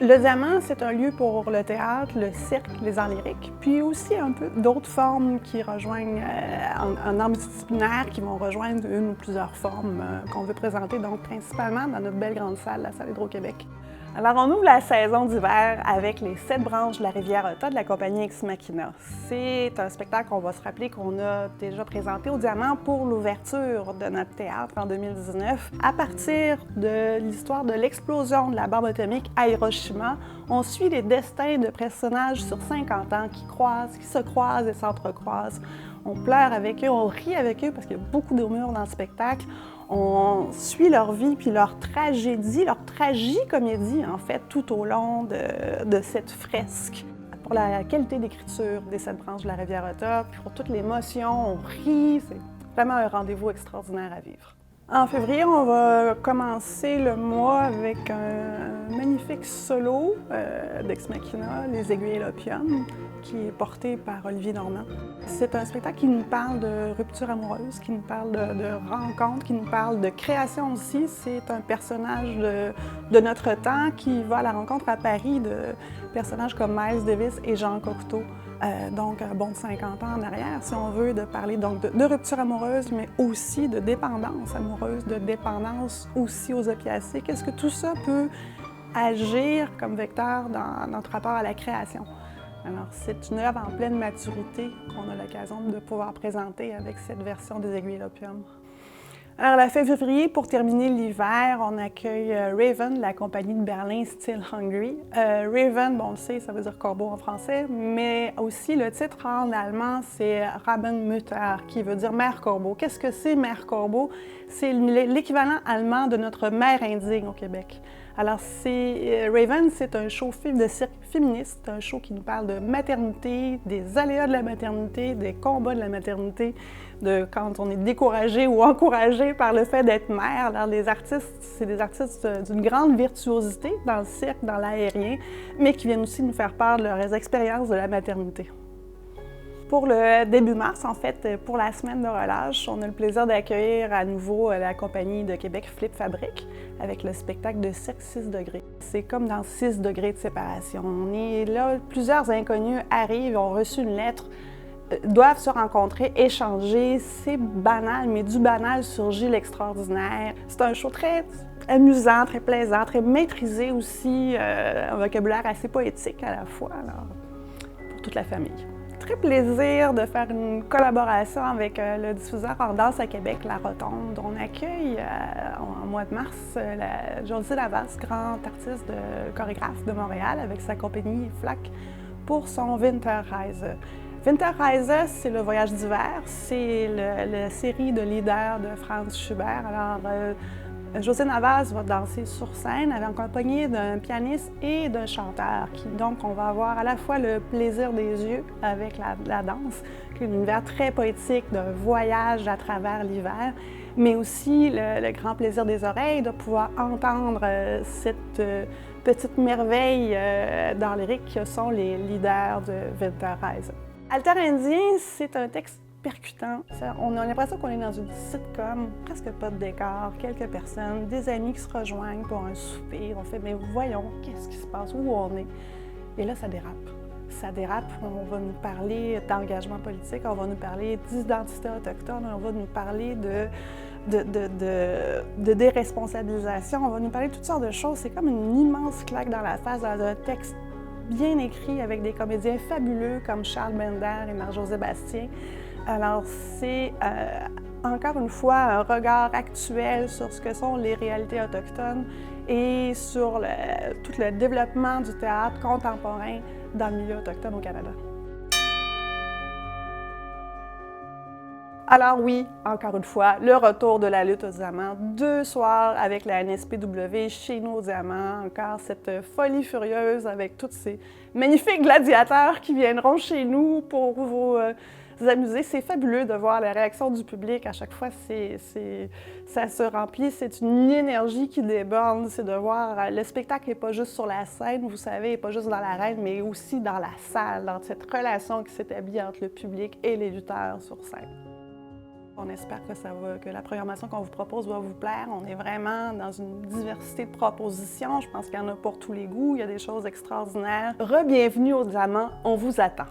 Le Diamant, c'est un lieu pour le théâtre, le cirque, les arts lyriques, puis aussi un peu d'autres formes qui rejoignent en arts multidisciplinaires, qui vont rejoindre une ou plusieurs formes qu'on veut présenter, donc principalement dans notre belle grande salle, la salle Hydro-Québec. Alors, on ouvre la saison d'hiver avec les 7 branches de la Riviera de la compagnie Ex Machina. C'est un spectacle qu'on va se rappeler qu'on a déjà présenté au Diamant pour l'ouverture de notre théâtre en 2019. À partir de l'histoire de l'explosion de la bombe atomique à Hiroshima, on suit les destins de personnages sur 50 ans qui se croisent et s'entrecroisent. On pleure avec eux, on rit avec eux parce qu'il y a beaucoup d'humour dans le spectacle. On suit leur vie puis leur tragédie, leur tragicomédie, en fait, tout au long de cette fresque. Pour la qualité d'écriture des 7 branches de la Riviera, puis pour toute l'émotion, on rit, c'est vraiment un rendez-vous extraordinaire à vivre. En février, on va commencer le mois avec un magnifique solo d'Ex Machina, Les Aiguilles et l'Opium, qui est porté par Olivier Normand. C'est un spectacle qui nous parle de rupture amoureuse, qui nous parle de rencontre, qui nous parle de création aussi. C'est un personnage de notre temps qui va à la rencontre à Paris de personnages comme Miles Davis et Jean Cocteau. Donc, un bon de 50 ans en arrière, si on veut, de parler donc de rupture amoureuse, mais aussi de dépendance amoureuse, de dépendance aussi aux opiacés. Qu'est-ce que tout ça peut agir comme vecteur dans notre rapport à la création? Alors, c'est une œuvre en pleine maturité qu'on a l'occasion de pouvoir présenter avec cette version des Aiguilles et l'Opium. Alors, la fin février, pour terminer l'hiver, on accueille Raven, la compagnie de Berlin Still Hungry. Raven, bon, on le sait, ça veut dire corbeau en français, mais aussi le titre en allemand, c'est Rabenmutter, qui veut dire mère corbeau. Qu'est-ce que c'est mère corbeau? C'est l'équivalent allemand de notre mère indigne au Québec. Alors, Raven, c'est un show de cirque féministe, un show qui nous parle de maternité, des aléas de la maternité, des combats de la maternité, de quand on est découragé ou encouragé par le fait d'être mère. Alors, les artistes, c'est des artistes d'une grande virtuosité dans le cirque, dans l'aérien, mais qui viennent aussi nous faire part de leurs expériences de la maternité. Pour le début mars, en fait, pour la semaine de relâche, on a le plaisir d'accueillir à nouveau la compagnie de Québec Flip Fabrique avec le spectacle de cirque 6 degrés. C'est comme dans 6 degrés de séparation. On est là, plusieurs inconnus arrivent, ont reçu une lettre, doivent se rencontrer, échanger. C'est banal, mais du banal surgit l'extraordinaire. C'est un show très amusant, très plaisant, très maîtrisé aussi, un vocabulaire assez poétique à la fois, alors, pour toute la famille. Très plaisir de faire une collaboration avec le diffuseur en danse à Québec, La Rotonde. On accueille en mois de mars Josie Lavas, grand artiste chorégraphe de Montréal, avec sa compagnie FLAC pour son Winterreise. Winterreise, c'est le voyage d'hiver, c'est la série de leaders de Franz Schubert. Alors, José Navas va danser sur scène accompagné d'un pianiste et d'un chanteur. Donc, on va avoir à la fois le plaisir des yeux avec la danse, qui est un univers très poétique d'un voyage à travers l'hiver, mais aussi le grand plaisir des oreilles de pouvoir entendre cette petite merveille dans lyrique que sont les leaders de Winterreise. Alter Indien, c'est un texte percutant. On a l'impression qu'on est dans une sitcom, presque pas de décor, quelques personnes, des amis qui se rejoignent pour un souper. On fait, mais voyons, qu'est-ce qui se passe, où on est? Et là, ça dérape. Ça dérape, on va nous parler d'engagement politique, on va nous parler d'identité autochtone, on va nous parler de déresponsabilisation, on va nous parler de toutes sortes de choses. C'est comme une immense claque dans la face dans un texte bien écrit avec des comédiens fabuleux comme Charles Bender et Marc-José Bastien. Alors, c'est encore une fois un regard actuel sur ce que sont les réalités autochtones et sur tout le développement du théâtre contemporain dans le milieu autochtone au Canada. Alors oui, encore une fois, le retour de la lutte aux diamants, 2 soirs avec la NSPW chez nous aux diamants, encore cette folie furieuse avec tous ces magnifiques gladiateurs qui viendront chez nous pour vous amuser. C'est fabuleux de voir la réaction du public. À chaque fois, ça se remplit. C'est une énergie qui déborde. C'est de voir le spectacle n'est pas juste sur la scène, vous savez, n'est pas juste dans l'arène, mais aussi dans la salle, dans cette relation qui s'établit entre le public et les lutteurs sur scène. On espère que la programmation qu'on vous propose va vous plaire. On est vraiment dans une diversité de propositions. Je pense qu'il y en a pour tous les goûts. Il y a des choses extraordinaires. Re-bienvenue au Diamant, on vous attend.